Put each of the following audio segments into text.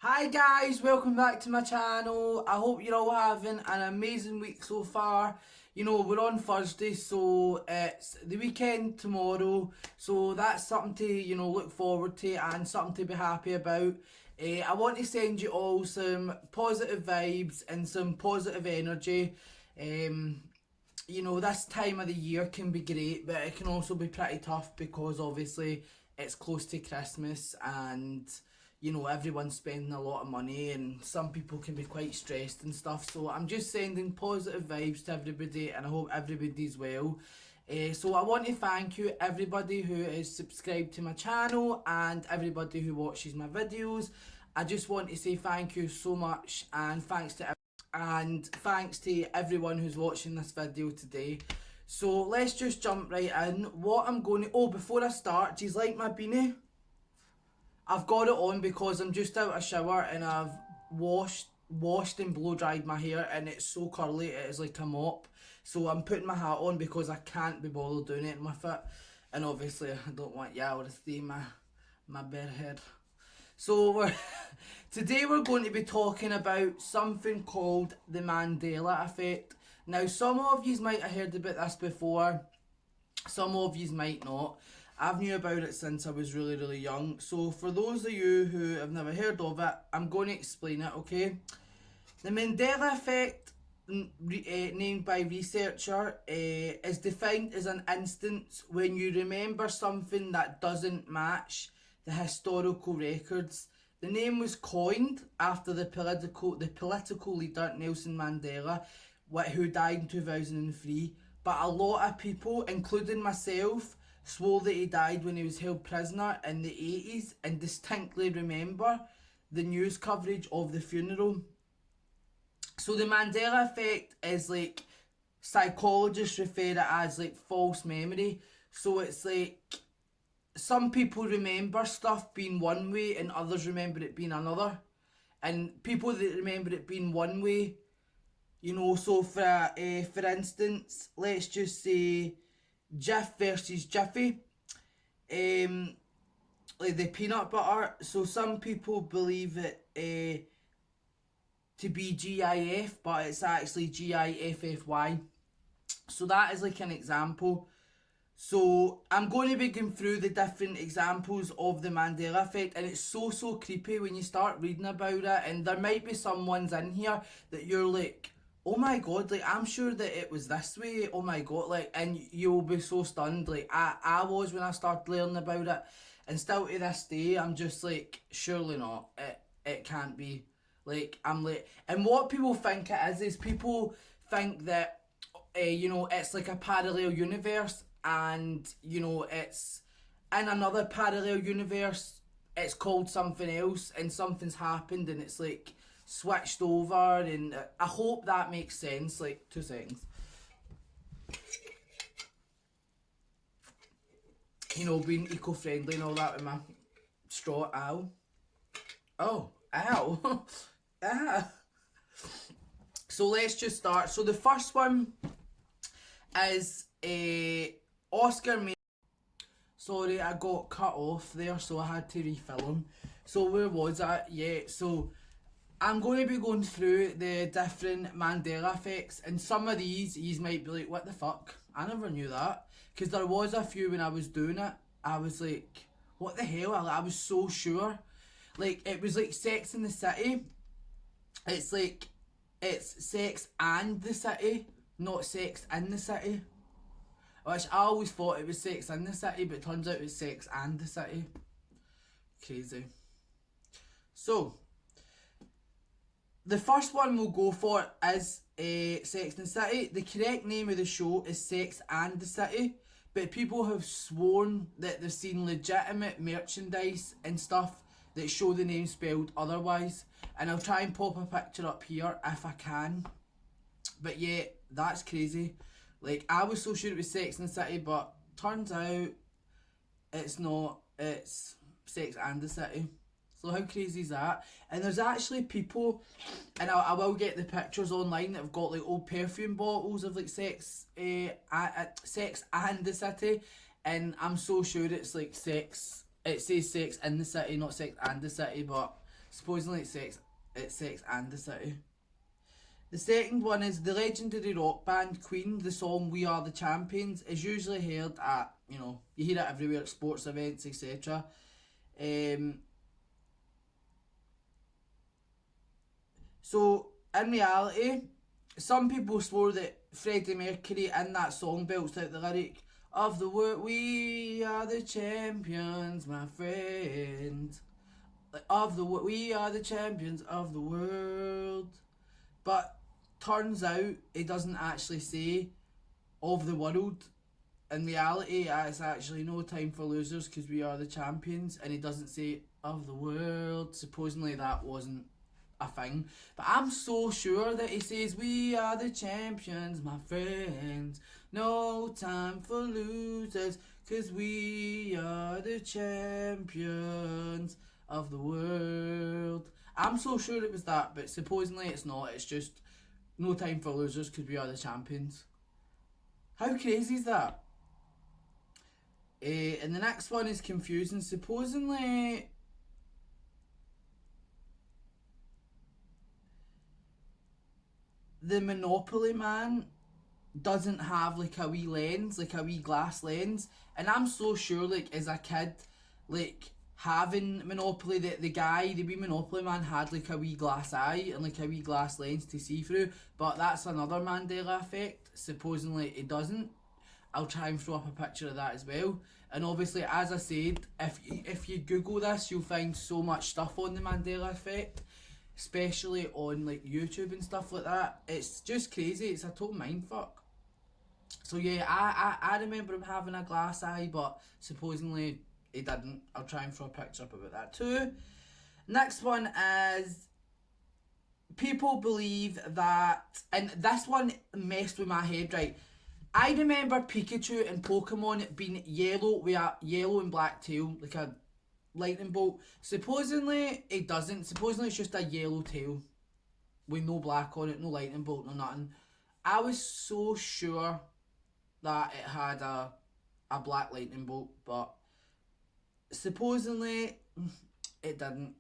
Hi guys, welcome back to my channel. I hope you're all having an amazing week so far. You know, we're on Thursday, so it's the weekend tomorrow. So that's something to, look forward to and something to be happy about. I want to send you all some positive vibes and some positive energy. This time of the year can be great, but it can also be pretty tough because obviously it's close to Christmas and everyone's spending a lot of money and some people can be quite stressed and stuff. So I'm just sending positive vibes to everybody and I hope everybody's well. So I want to thank you, everybody who is subscribed to my channel and everybody who watches my videos. I just want to say thank you so much and thanks to everyone who's watching this video today. So let's just jump right in. Before I start, do you like my beanie? I've got it on because I'm just out of shower and I've washed and blow dried my hair and it's so curly it is like a mop. So I'm putting my hat on because I can't be bothered doing it with it. And obviously I don't want y'all to see my bare head. So today we're going to be talking about something called the Mandela Effect. Now some of you might have heard about this before, some of you might not. I've knew about it since I was really young. So for those of you who have never heard of it, I'm going to explain it, okay? The Mandela Effect, named by researcher, is defined as an instance when you remember something that doesn't match the historical records. The name was coined after the political leader Nelson Mandela, who died in 2003. But a lot of people, including myself, swore that he died when he was held prisoner in the 80s and distinctly remember the news coverage of the funeral. So the Mandela Effect is like, psychologists refer it as like false memory. So it's like some people remember stuff being one way and others remember it being another. And people that remember it being one way, so for instance, let's just say Jif versus Jiffy, like the peanut butter. So some people believe it to be GIF, but it's actually GIFFY. So that is like an example. So I'm going to be going through the different examples of the Mandela Effect, and it's so creepy when you start reading about it. And there might be some ones in here that you're like, oh my god, like I'm sure that it was this way, oh my god, like, and you'll be so stunned like I was when I started learning about it. And still to this day I'm just like, surely not, it can't be. Like I'm like, and what people think it is people think that it's like a parallel universe, and it's in another parallel universe it's called something else and something's happened and it's like switched over. And I hope that makes sense. Like 2 seconds. Being eco-friendly and all that with my straw. Ow. Oh, ow. Ah. So let's just start. So the first one is Oscar made. Sorry, I got cut off there, so I had to refilm. So where was I? Yeah, so I'm going to be going through the different Mandela effects, and some of these you might be like, what the fuck? I never knew that. Because there was a few when I was doing it, I was like, what the hell? I was so sure. Like, it was like Sex in the City. It's like, it's Sex and the City, not Sex in the City. Which I always thought it was Sex in the City, but it turns out it's Sex and the City. Crazy. So, the first one we'll go for is Sex and the City. The correct name of the show is Sex and the City, but people have sworn that they've seen legitimate merchandise and stuff that show the name spelled otherwise. And I'll try and pop a picture up here if I can. But yeah, that's crazy. Like, I was so sure it was Sex and the City, but turns out it's not. It's Sex and the City. So how crazy is that? And there's actually people, and I will get the pictures online, that have got like old perfume bottles of like Sex and the City, and I'm so sure it's like Sex. It says Sex in the City, not Sex and the City, but Supposedly it's Sex and the City. The second one is the legendary rock band Queen. The song "We Are the Champions" is usually heard at, you hear it everywhere at sports events, etc. So in reality, some people swore that Freddie Mercury in that song belts out the lyric of the word "We are the champions, my friend." We are the champions of the world. But turns out it doesn't actually say of the world. In reality, it's actually no time for losers because we are the champions, and it doesn't say of the world. Supposedly that wasn't a thing, but I'm so sure that he says we are the champions, my friends. No time for losers, cause we are the champions of the world. I'm so sure it was that, but supposedly it's not. It's just no time for losers, cause we are the champions. How crazy is that? And the next one is confusing. Supposedly the Monopoly man doesn't have like a wee lens, like a wee glass lens, and I'm so sure, like, as a kid, like, having Monopoly, the wee Monopoly man had like a wee glass eye and like a wee glass lens to see through, but that's another Mandela effect. Supposedly it doesn't. I'll try and throw up a picture of that as well. And obviously, as I said, if you Google this, you'll find so much stuff on the Mandela effect, especially on like YouTube and stuff like that. It's just crazy. It's a total mindfuck. So yeah, I remember him having a glass eye, but supposedly he didn't. I'll try and throw a picture up about that too. Next one is people believe that, and this one messed with my head, right? I remember Pikachu and Pokemon being yellow with a yellow and black tail, like a lightning bolt. Supposedly it doesn't. Supposedly it's just a yellow tail with no black on it, no lightning bolt, no nothing. I was so sure that it had a black lightning bolt, but supposedly it didn't.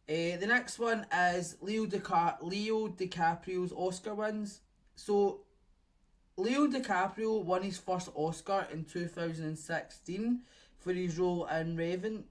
The next one is Leo DiCaprio's Oscar wins. So Leo DiCaprio won his first Oscar in 2016 for his role in Revenant.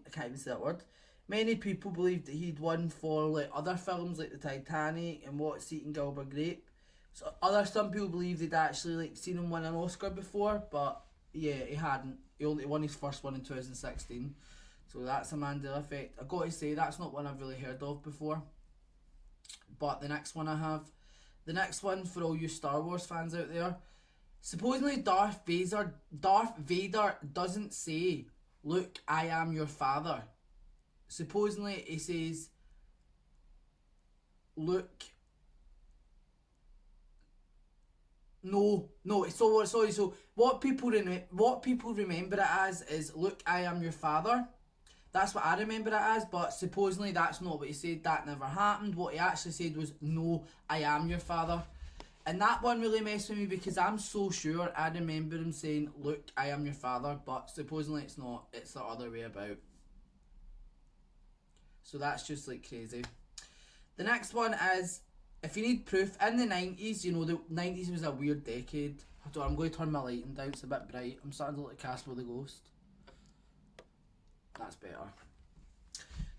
I can't even say that word. Many people believed that he'd won for like other films like The Titanic and What's Eating Gilbert Grape. So some people believe they'd actually like seen him win an Oscar before, but yeah, he hadn't. He only won his first one in 2016. So that's a Mandela Effect. I got to say, that's not one I've really heard of before. But the next one for all you Star Wars fans out there, supposedly Darth Vader doesn't say, "Look, I am your father." Supposedly he says, "Look." No. So sorry. So what people remember it as is, "Look, I am your father." That's what I remember it as, but supposedly that's not what he said. That never happened. What he actually said was, "No, I am your father." And that one really messed with me because I'm so sure I remember him saying, "Look, I am your father," but supposedly it's not. It's the other way about. So that's just like crazy. The next one is, if you need proof, in the 90s, the 90s was a weird decade. I'm going to turn my lighting down, it's a bit bright. I'm starting to look like Casper the Ghost. That's better.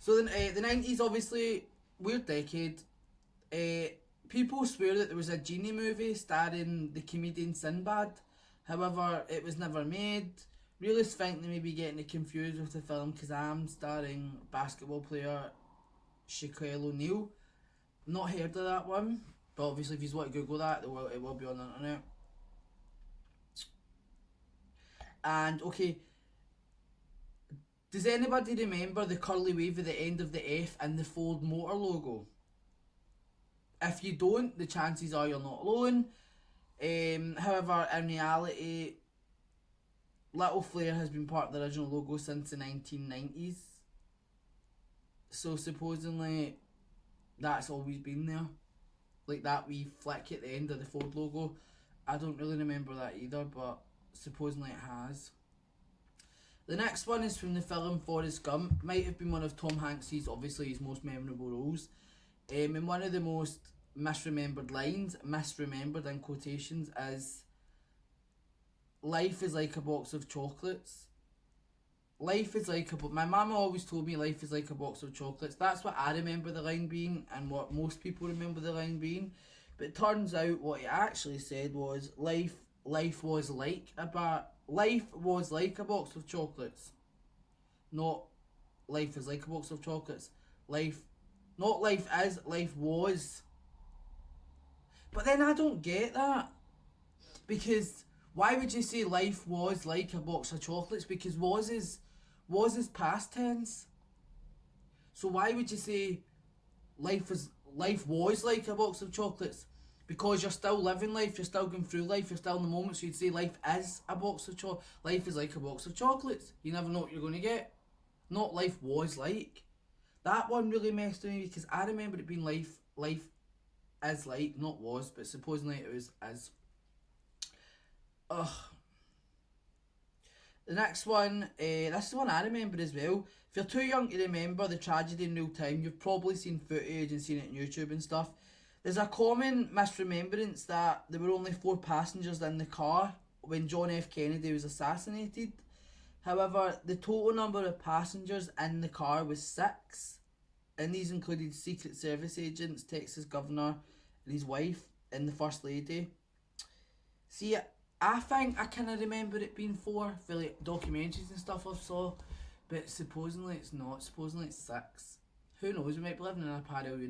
So the 90s, obviously, weird decade. People swear that there was a genie movie starring the comedian Sinbad. However, it was never made. Realists think they may be getting it confused with the film Kazam starring basketball player Shaquille O'Neal. Not heard of that one, but obviously if you want to Google that, it will be on the internet. And okay, does anybody remember the curly wave at the end of the F and the Ford Motor logo? If you don't, the chances are you're not alone. However, in reality, Little Flair has been part of the original logo since the 1990s. So supposedly, that's always been there. Like that wee flick at the end of the Ford logo. I don't really remember that either, but supposedly it has. The next one is from the film Forrest Gump. Might have been one of Tom Hanks's, obviously, his most memorable roles. And one of the most misremembered lines, misremembered in quotations, is life is like a box of chocolates. Life is like a... My mama always told me life is like a box of chocolates. That's what I remember the line being, and what most people remember the line being. But it turns out what he actually said was life was like a box of chocolates. Not life is like a box of chocolates. Not life is, life was. But then I don't get that. Because why would you say life was like a box of chocolates? Because was is past tense. So why would you say life was like a box of chocolates? Because you're still living life, you're still going through life, you're still in the moment, so you'd say life is a box of chocolates. Life is like a box of chocolates. You never know what you're going to get. Not life was like. That one really messed with me because I remember it being life is like, not was, but supposedly it was is. Ugh. The next one, this is one I remember as well. If you're too young to remember the tragedy in real time, you've probably seen footage and seen it on YouTube and stuff. There's a common misremembrance that there were only 4 passengers in the car when John F. Kennedy was assassinated. However, the total number of passengers in the car was 6. And these included Secret Service agents, Texas Governor and his wife, and the First Lady. See, I think I kind of remember it being 4 for like documentaries and stuff I saw, but supposedly it's not. Supposedly it's 6. Who knows? We might be living in a parallel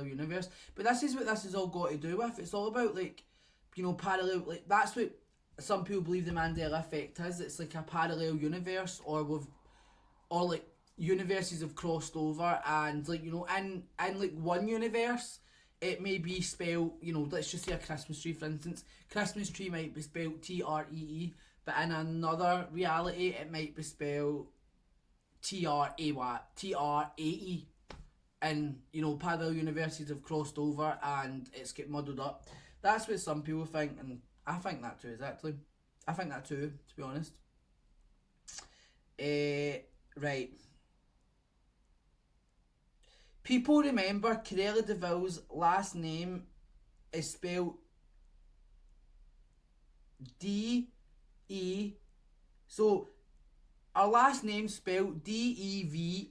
universe. But this is what this has all got to do with. It's all about like, you know, parallel. Like that's what some people believe the Mandela Effect is. It's like a parallel universe, or like universes have crossed over, and like, you know, in like one universe it may be spelled, you know, let's just say a Christmas tree for instance. Christmas tree might be spelled Tree, but in another reality it might be spelled Trae. And, you know, parallel universes have crossed over and it's get muddled up. That's what some people think, and I think that too, exactly. I think that too, to be honest. Right. People remember Cruella de Vil's last name is spelled D-E. So, our last name spelled D-E-V-I-L-L-E.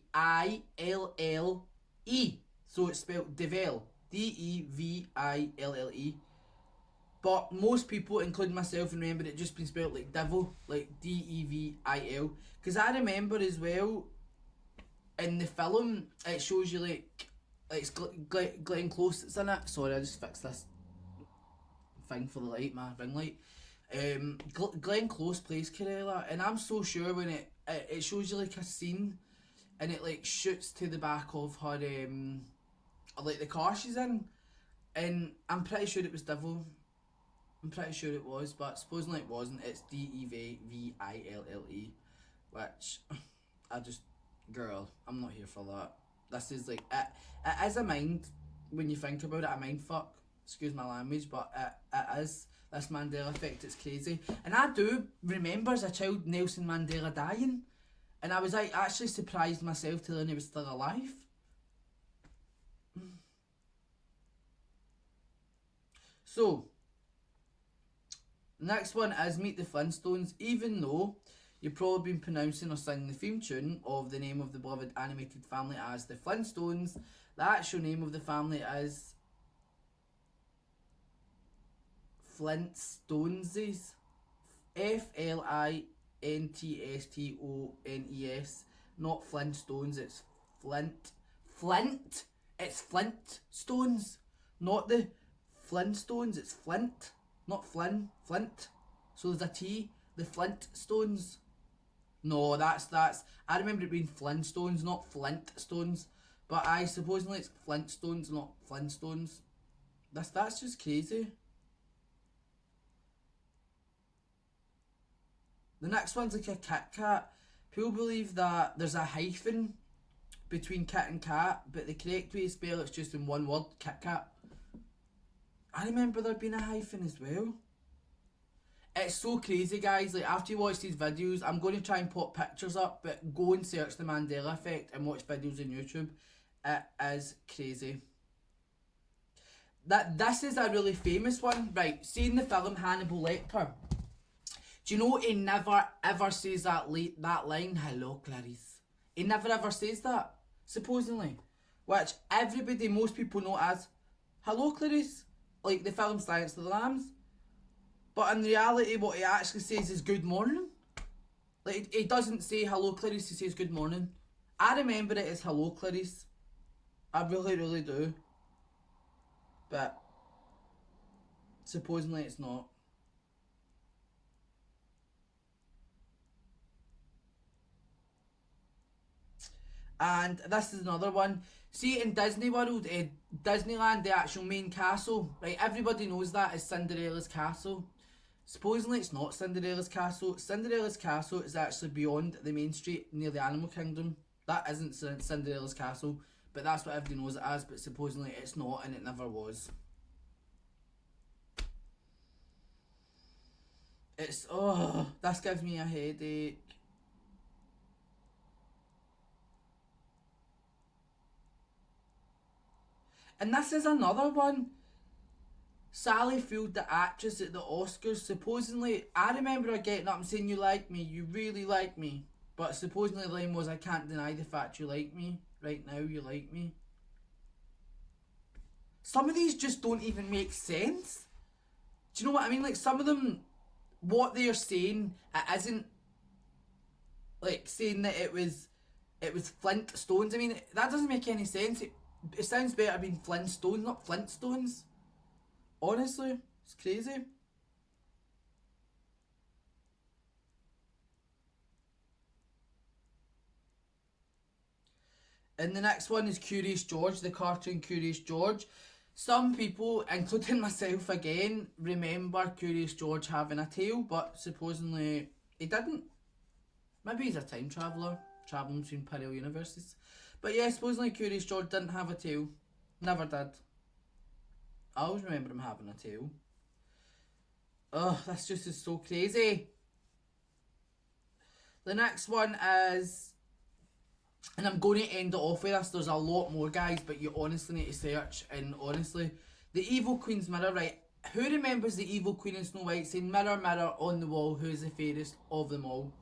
So it's spelled DeVille. D-E-V-I-L-L-E. But most people, including myself, remember it just being spelled like devil, like D-E-V-I-L. Because I remember as well, in the film, it shows you like it's Glenn Close that's in it. Sorry, I just fixed this thing for the light, my ring light. Glenn Close plays Cruella, and I'm so sure when it shows you like a scene, and it like shoots to the back of her like the car she's in, and I'm pretty sure it was Devil. I'm pretty sure it was, but supposedly it wasn't. It's D-E-V-I-L-L-E, which I just, girl, I'm not here for that. This is like it is a mind, when you think about it, a mind fuck. Excuse my language, but it is. This Mandela Effect, it's crazy. And I do remember as a child Nelson Mandela dying, and I was like actually surprised myself to learn he was still alive. So, next one is Meet the Flintstones. Even though you've probably been pronouncing or singing the theme tune of the name of the beloved animated family as the Flintstones, the actual name of the family is Flintstones. Flintstones, not Flintstones. It's Flint. It's Flintstones, not the Flintstones. It's Flint, not Flynn. Flint. So there's a T. The Flintstones. No, that's. I remember it being Flintstones, not Flintstones. But I supposedly it's Flintstones, not Flintstones. That's just crazy. The next one's like a Kit Kat. People believe that there's a hyphen between kit and cat, but the correct way to spell it's just in one word, Kit Kat. I remember there being a hyphen as well. It's so crazy, guys. Like, after you watch these videos, I'm going to try and put pictures up, but go and search the Mandela Effect and watch videos on YouTube. It is crazy. This is a really famous one, right? See in the film Hannibal Lecter. Do you know he never ever says that line, "Hello, Clarice"? He never ever says that, supposedly. Which most people know as "Hello, Clarice," like the film Silence of the Lambs. But in reality, what he actually says is "Good morning." Like, he doesn't say "Hello, Clarice," he says "Good morning." I remember it as "Hello, Clarice." I really, really do. But supposedly it's not. And this is another one. See, in Disney World, Disneyland, the actual main castle, right? Everybody knows that is Cinderella's castle. Supposedly it's not Cinderella's castle. Cinderella's castle is actually beyond the main street near the Animal Kingdom. That isn't Cinderella's castle, but that's what everybody knows it as, but supposedly it's not, and it never was. This gives me a headache. And this is another one. Sally Field, the actress at the Oscars, supposedly, I remember her getting up and saying, "You like me, you really like me." But supposedly the line was, "I can't deny the fact you like me. Right now, you like me." Some of these just don't even make sense. Do you know what I mean? Like, some of them, what they're saying, it isn't like saying that it was Flintstones. I mean, that doesn't make any sense. It sounds better being Flintstones, not Flintstones. Honestly, it's crazy. And the next one is Curious George, the cartoon Curious George. Some people, including myself again, remember Curious George having a tail, but supposedly he didn't. Maybe he's a time traveller, travelling between parallel universes. But yeah, supposedly Curious George didn't have a tail. Never did. I always remember him having a tail. Oh, that's just is so crazy. The next one is, and I'm going to end it off with this. There's a lot more, guys, but you honestly need to search. And honestly, the Evil Queen's mirror, right? Who remembers the Evil Queen in Snow White saying, "Mirror, mirror on the wall, who's the fairest of them all"?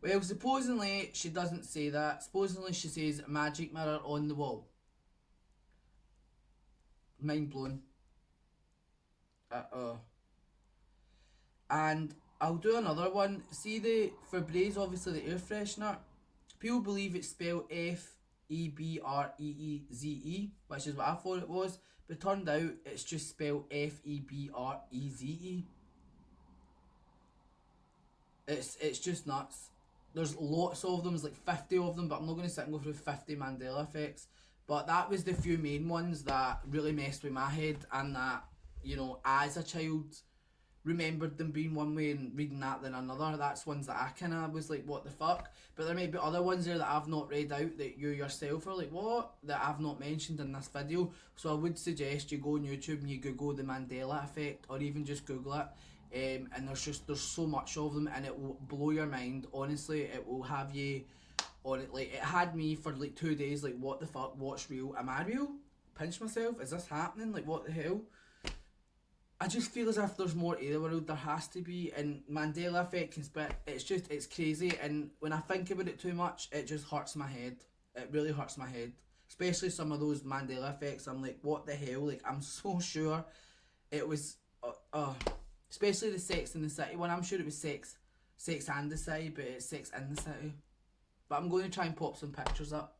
Well, supposedly she doesn't say that. Supposedly she says, "Magic mirror on the wall." Mind blown. And I'll do another one. See the Febreze, obviously the air freshener. People believe it's spelled F-E-B-R-E-E-Z-E, which is what I thought it was, but turned out it's just spelled F-E-B-R-E-Z-E. It's just nuts. There's lots of them, there's like 50 of them, but I'm not going to sit and go through 50 Mandela effects. But that was the few main ones that really messed with my head, and that, you know, as a child, remembered them being one way and reading that than another. That's ones that I kind of was like, what the fuck? But there may be other ones there that I've not read out that you yourself are like, what? That I've not mentioned in this video. So I would suggest you go on YouTube and you Google the Mandela Effect, or even just Google it. And there's so much of them, and it will blow your mind. Honestly, it will have you on it. Like, it had me for like 2 days, like, what the fuck, what's real? Am I real? Pinch myself, is this happening? Like, what the hell? I just feel as if there's more to the world. There has to be. And Mandela Effect it's crazy. And when I think about it too much, it just hurts my head. It really hurts my head. Especially some of those Mandela Effects. I'm like, what the hell? Like, I'm so sure it was, especially the Sex in the City one. I'm sure it was Sex and the City, but it's Sex in the City. But I'm going to try and pop some pictures up.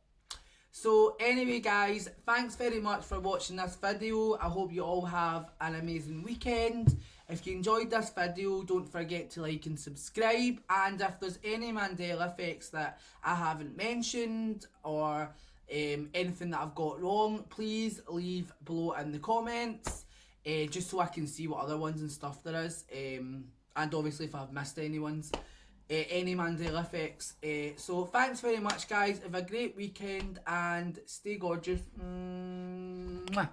So anyway, guys, thanks very much for watching this video. I hope you all have an amazing weekend. If you enjoyed this video, don't forget to like and subscribe. And if there's any Mandela effects that I haven't mentioned, or anything that I've got wrong, please leave below in the comments, just so I can see what other ones and stuff there is. And obviously if I've missed any ones. Any Mandela effects. So thanks very much, guys. Have a great weekend and stay gorgeous. Mwah.